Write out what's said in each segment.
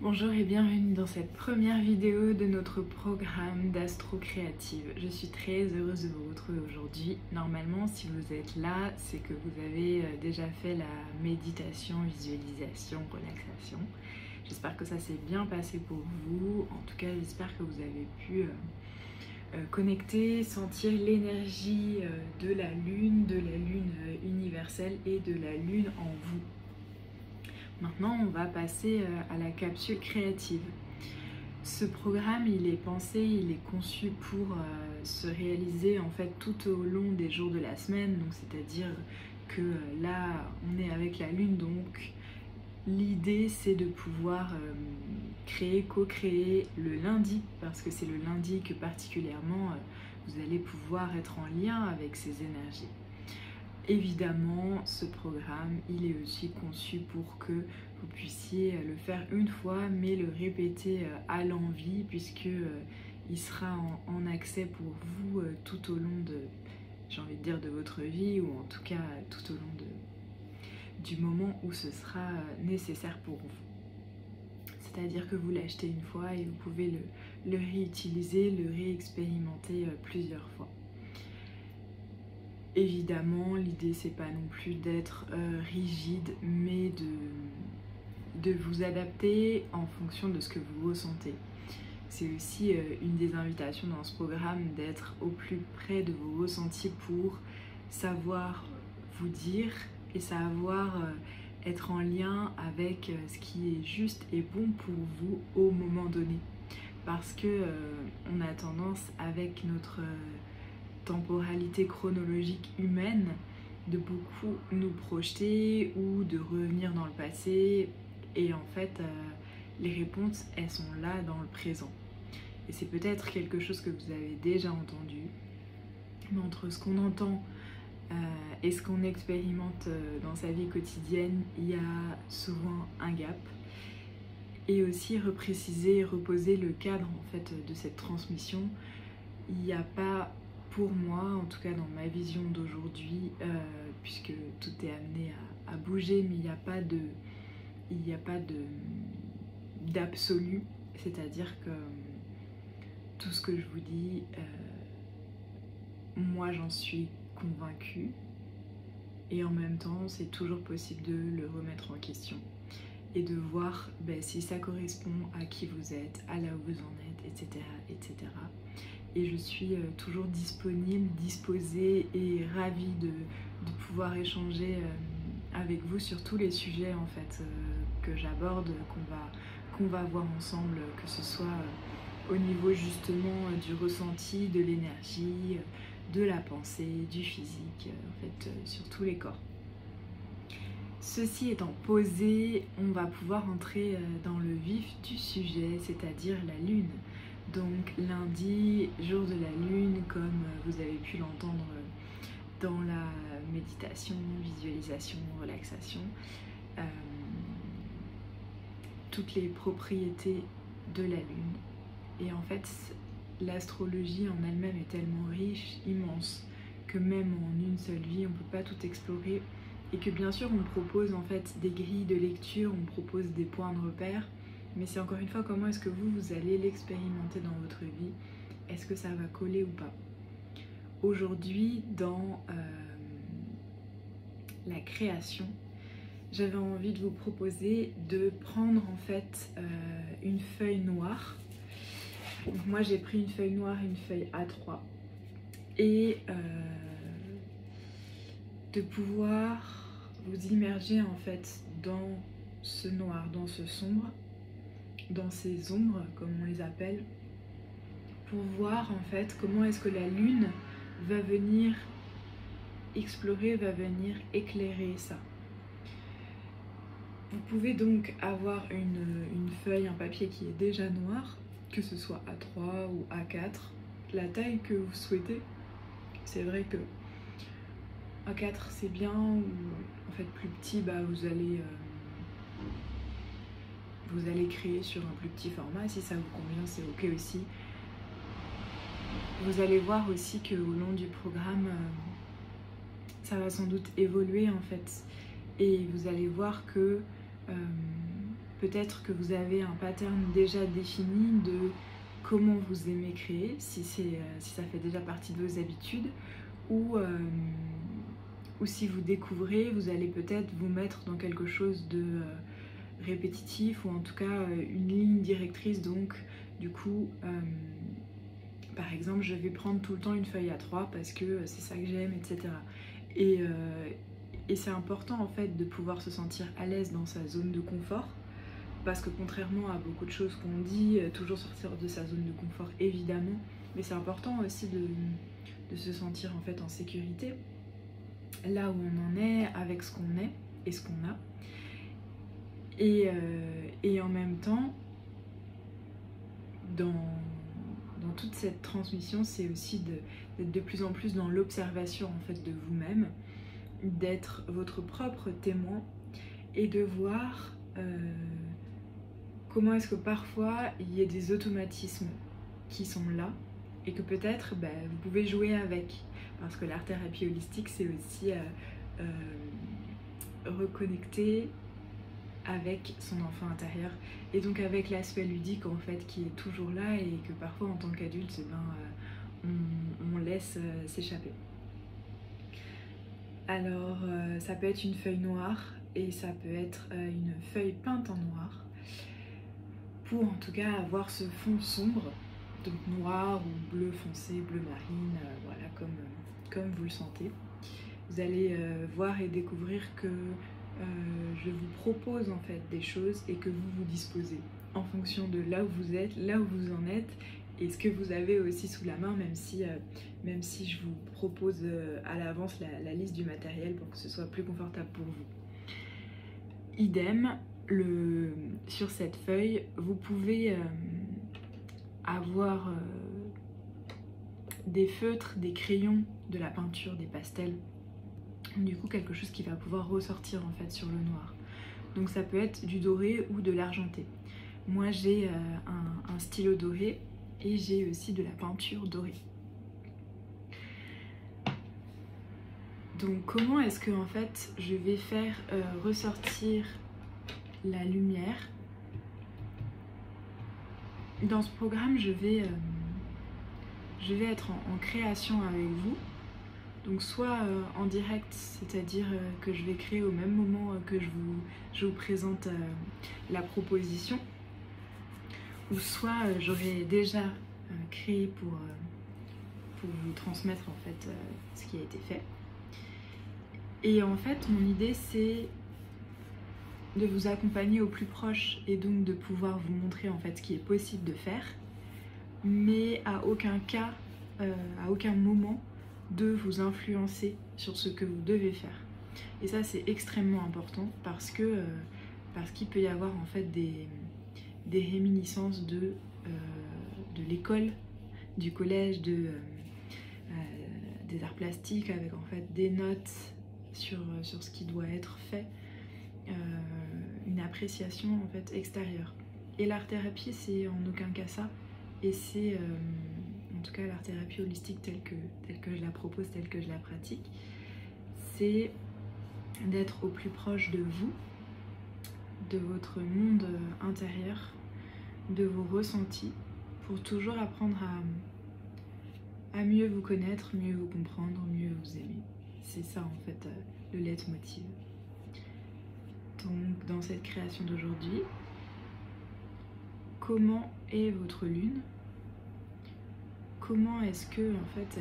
Bonjour et bienvenue dans cette première vidéo de notre programme d'Astro Créative. Je suis très heureuse de vous retrouver aujourd'hui. Normalement, si vous êtes là, c'est que vous avez déjà fait la méditation, visualisation, relaxation. J'espère que ça s'est bien passé pour vous. En tout cas, j'espère que vous avez pu connecter, sentir l'énergie de la lune universelle et de la lune en vous. Maintenant, on va passer à la capsule créative. Ce programme, il est pensé, il est conçu pour se réaliser en fait tout au long des jours de la semaine. Donc, c'est-à-dire que là, on est avec la lune, donc l'idée c'est de pouvoir créer, co-créer le lundi, parce que c'est le lundi que particulièrement vous allez pouvoir être en lien avec ces énergies. Évidemment, ce programme, il est aussi conçu pour que vous puissiez le faire une fois, mais le répéter à l'envi, puisque il sera en accès pour vous tout au long de, j'ai envie de dire, de votre vie, ou en tout cas tout au long du moment où ce sera nécessaire pour vous. C'est-à-dire que vous l'achetez une fois et vous pouvez le réutiliser, le réexpérimenter plusieurs fois. Évidemment, l'idée c'est pas non plus d'être rigide, mais de vous adapter en fonction de ce que vous ressentez. C'est aussi une des invitations dans ce programme d'être au plus près de vos ressentis pour savoir vous dire et savoir être en lien avec ce qui est juste et bon pour vous au moment donné. Parce que on a tendance avec notre temporalité chronologique humaine de beaucoup nous projeter ou de revenir dans le passé, et en fait les réponses elles sont là dans le présent, et c'est peut-être quelque chose que vous avez déjà entendu, mais entre ce qu'on entend et ce qu'on expérimente dans sa vie quotidienne, il y a souvent un gap. Et aussi repréciser, reposer le cadre en fait de cette transmission. Il n'y a pas, pour moi, en tout cas dans ma vision d'aujourd'hui, puisque tout est amené à bouger, mais il n'y a pas d'absolu, c'est-à-dire que tout ce que je vous dis, moi j'en suis convaincue, et en même temps c'est toujours possible de le remettre en question et de voir si ça correspond à qui vous êtes, à là où vous en êtes, etc. etc. Et je suis toujours disponible, disposée et ravie de pouvoir échanger avec vous sur tous les sujets en fait que j'aborde, qu'on va voir ensemble, que ce soit au niveau justement du ressenti, de l'énergie, de la pensée, du physique, en fait sur tous les corps. Ceci étant posé, on va pouvoir entrer dans le vif du sujet, c'est-à-dire la lune. Donc lundi, jour de la lune, comme vous avez pu l'entendre dans la méditation, visualisation, relaxation, toutes les propriétés de la lune. Et en fait, l'astrologie en elle-même est tellement riche, immense, que même en une seule vie, on ne peut pas tout explorer. Et que bien sûr, on propose en fait des grilles de lecture, on propose des points de repère, mais c'est encore une fois comment est-ce que vous allez l'expérimenter dans votre vie. Est-ce que ça va coller ou pas? Aujourd'hui, dans la création, j'avais envie de vous proposer de prendre en fait une feuille noire. Donc moi j'ai pris une feuille noire et une feuille A3, et de pouvoir vous immerger en fait dans ce noir, dans ce sombre, dans ces ombres comme on les appelle, pour voir en fait comment est-ce que la lune va venir explorer, va venir éclairer ça. Vous pouvez donc avoir une feuille, un papier qui est déjà noir, que ce soit A3 ou A4, la taille que vous souhaitez. C'est vrai que A4 c'est bien, ou en fait plus petit, vous allez créer sur un plus petit format. Si ça vous convient, c'est ok aussi. Vous allez voir aussi qu'au long du programme, ça va sans doute évoluer en fait, et vous allez voir que peut-être que vous avez un pattern déjà défini de comment vous aimez créer, si ça fait déjà partie de vos habitudes, ou si vous découvrez, vous allez peut-être vous mettre dans quelque chose de répétitif, ou en tout cas une ligne directrice. Donc du coup, par exemple, je vais prendre tout le temps une feuille A3 parce que c'est ça que j'aime, etc. Et c'est important en fait de pouvoir se sentir à l'aise dans sa zone de confort, parce que contrairement à beaucoup de choses qu'on dit, toujours sortir de sa zone de confort évidemment, mais c'est important aussi de se sentir en fait en sécurité là où on en est, avec ce qu'on est et ce qu'on a. Et en même temps, dans toute cette transmission, c'est aussi d'être de plus en plus dans l'observation en fait de vous-même, d'être votre propre témoin et de voir comment est-ce que parfois il y a des automatismes qui sont là et que peut-être vous pouvez jouer avec, parce que l'art-thérapie holistique c'est aussi reconnecter avec son enfant intérieur et donc avec l'aspect ludique en fait qui est toujours là et que parfois en tant qu'adulte on laisse s'échapper. Alors ça peut être une feuille noire et ça peut être une feuille peinte en noir, pour en tout cas avoir ce fond sombre, donc noir ou bleu foncé, bleu marine, voilà, comme vous le sentez. Vous allez voir et découvrir que je vous propose en fait des choses et que vous vous disposez en fonction de là où vous êtes, là où vous en êtes et ce que vous avez aussi sous la main, même si je vous propose à l'avance la liste du matériel pour que ce soit plus confortable pour vous. Idem, sur cette feuille, vous pouvez avoir des feutres, des crayons, de la peinture, des pastels. Du coup, quelque chose qui va pouvoir ressortir en fait sur le noir. Donc ça peut être du doré ou de l'argenté. Moi j'ai un stylo doré et j'ai aussi de la peinture dorée. Donc comment est-ce que en fait je vais faire ressortir la lumière? Dans ce programme je vais être en création avec vous. Donc soit en direct, c'est-à-dire que je vais créer au même moment que je vous présente la proposition, ou soit j'aurai déjà créé pour vous transmettre en fait ce qui a été fait. Et en fait mon idée c'est de vous accompagner au plus proche et donc de pouvoir vous montrer en fait ce qui est possible de faire, mais à aucun cas, à aucun moment de vous influencer sur ce que vous devez faire. Et ça c'est extrêmement important parce qu'il peut y avoir en fait des réminiscences de l'école, du collège, des arts plastiques, avec en fait des notes sur ce qui doit être fait, une appréciation en fait extérieure. Et l'art thérapie c'est en aucun cas ça, et c'est en tout cas l'art thérapie holistique telle que je la propose, telle que je la pratique, c'est d'être au plus proche de vous, de votre monde intérieur, de vos ressentis, pour toujours apprendre à mieux vous connaître, mieux vous comprendre, mieux vous aimer. C'est ça en fait le leitmotiv. Donc dans cette création d'aujourd'hui, comment est votre lune? Comment est-ce que en fait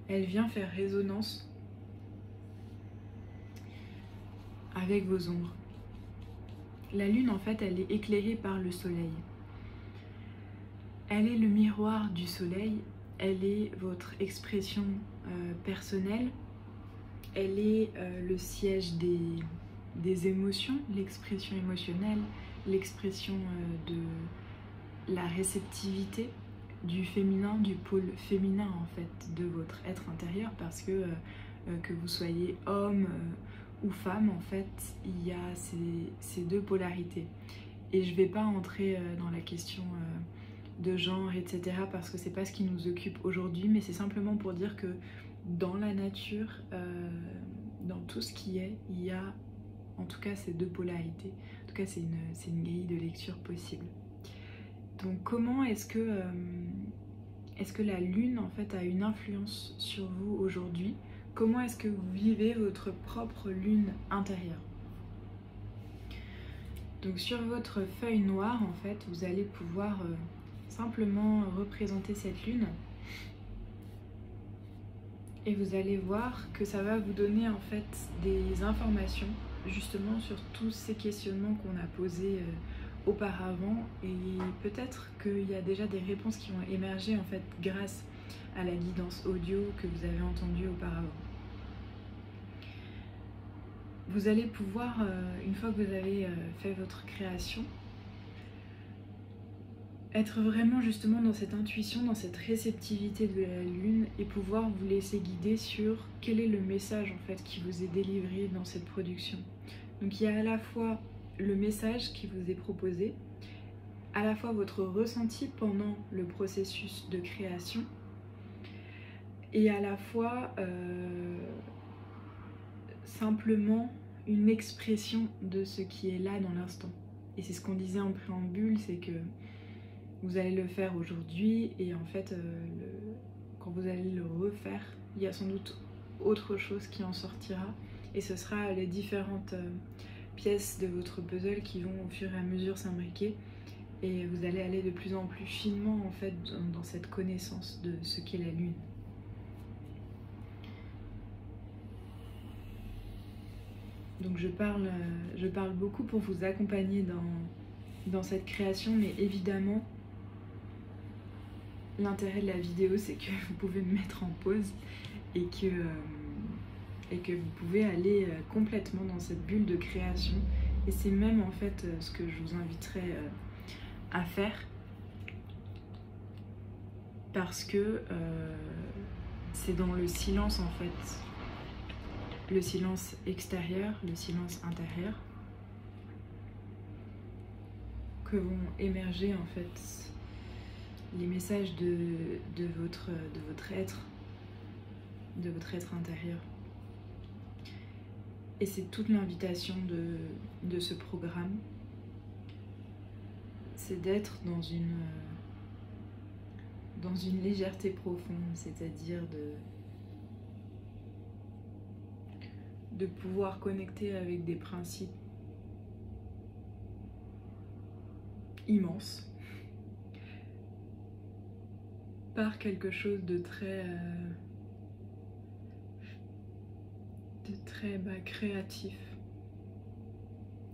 elle vient faire résonance avec vos ombres? La lune en fait elle est éclairée par le soleil. Elle est le miroir du soleil, elle est votre expression personnelle, elle est le siège des émotions, l'expression émotionnelle, l'expression de la réceptivité, du féminin, du pôle féminin en fait de votre être intérieur, parce que vous soyez homme ou femme, en fait il y a ces deux polarités. Et je vais pas entrer dans la question de genre, etc., parce que c'est pas ce qui nous occupe aujourd'hui, mais c'est simplement pour dire que dans la nature, dans tout ce qui est, il y a en tout cas ces deux polarités. En tout cas, c'est une grille de lecture possible. Donc comment est-ce que la lune en fait a une influence sur vous aujourd'hui? Comment est-ce que vous vivez votre propre lune intérieure? Donc sur votre feuille noire, en fait, vous allez pouvoir simplement représenter cette lune. Et vous allez voir que ça va vous donner en fait des informations justement sur tous ces questionnements qu'on a posés auparavant. Et peut-être qu'il y a déjà des réponses qui vont émerger en fait grâce à la guidance audio que vous avez entendue auparavant. Vous allez pouvoir, une fois que vous avez fait votre création, être vraiment justement dans cette intuition, dans cette réceptivité de la lune et pouvoir vous laisser guider sur quel est le message en fait qui vous est délivré dans cette production. Donc il y a à la fois le message qui vous est proposé, à la fois votre ressenti pendant le processus de création et à la fois simplement une expression de ce qui est là dans l'instant. Et c'est ce qu'on disait en préambule, c'est que vous allez le faire aujourd'hui et en fait quand vous allez le refaire, il y a sans doute autre chose qui en sortira et ce sera les différentes pièces de votre puzzle qui vont au fur et à mesure s'imbriquer et vous allez aller de plus en plus finement en fait dans cette connaissance de ce qu'est la lune. Donc je parle beaucoup pour vous accompagner dans cette création, mais évidemment l'intérêt de la vidéo c'est que vous pouvez me mettre en pause et que vous pouvez aller complètement dans cette bulle de création. Et c'est même en fait ce que je vous inviterais à faire, parce que c'est dans le silence en fait, le silence extérieur, le silence intérieur, que vont émerger en fait les messages de votre être, de votre être intérieur. Et c'est toute l'invitation de ce programme, c'est d'être dans une légèreté profonde, c'est-à-dire de pouvoir connecter avec des principes immenses par quelque chose de très créatif,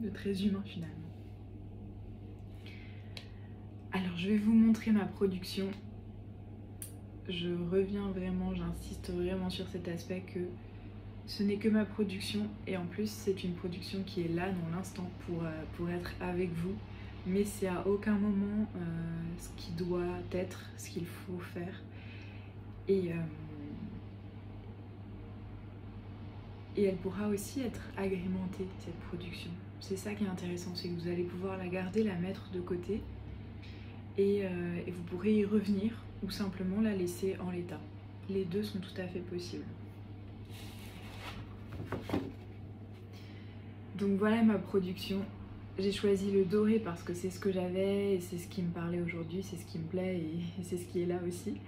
de très humain finalement. Alors je vais vous montrer ma production. Je reviens vraiment, j'insiste vraiment sur cet aspect que ce n'est que ma production et en plus c'est une production qui est là dans l'instant pour être avec vous, mais c'est à aucun moment ce qui doit être, ce qu'il faut faire. Et elle pourra aussi être agrémentée, cette production. C'est ça qui est intéressant, c'est que vous allez pouvoir la garder, la mettre de côté et vous pourrez y revenir ou simplement la laisser en l'état. Les deux sont tout à fait possibles. Donc voilà ma production. J'ai choisi le doré parce que c'est ce que j'avais et c'est ce qui me parlait aujourd'hui, c'est ce qui me plaît et c'est ce qui est là aussi.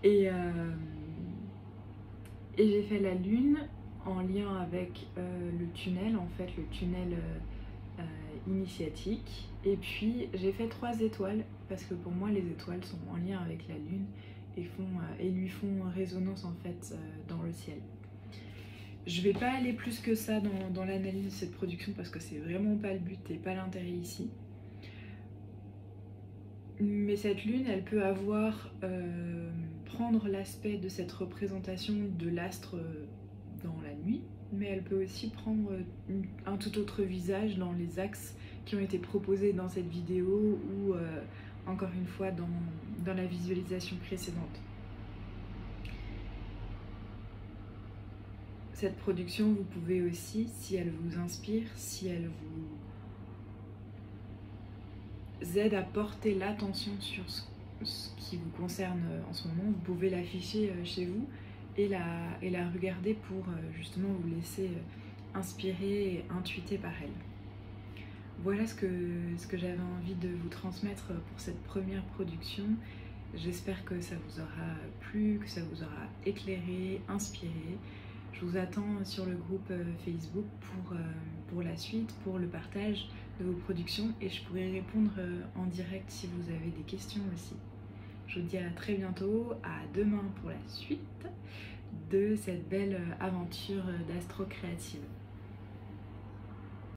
Et j'ai fait la lune en lien avec le tunnel, en fait le tunnel initiatique. Et puis j'ai fait 3 étoiles parce que pour moi les étoiles sont en lien avec la lune et lui font résonance en fait dans le ciel. Je vais pas aller plus que ça dans l'analyse de cette production parce que c'est vraiment pas le but et pas l'intérêt ici. Mais cette lune, elle peut prendre l'aspect de cette représentation de l'astre dans la nuit, mais elle peut aussi prendre un tout autre visage dans les axes qui ont été proposés dans cette vidéo ou encore une fois dans la visualisation précédente. Cette production, vous pouvez aussi, si elle vous inspire, si elle vous aide à porter l'attention sur ce qui vous concerne en ce moment, vous pouvez l'afficher chez vous et la regarder pour justement vous laisser inspirée et intuitée par elle. Voilà ce que j'avais envie de vous transmettre pour cette première production. J'espère que ça vous aura plu, que ça vous aura éclairé, inspiré. Je vous attends sur le groupe Facebook pour la suite, pour le partage de vos productions, et je pourrai répondre en direct si vous avez des questions aussi. Je vous dis à très bientôt, à demain pour la suite de cette belle aventure d'Astro Créative.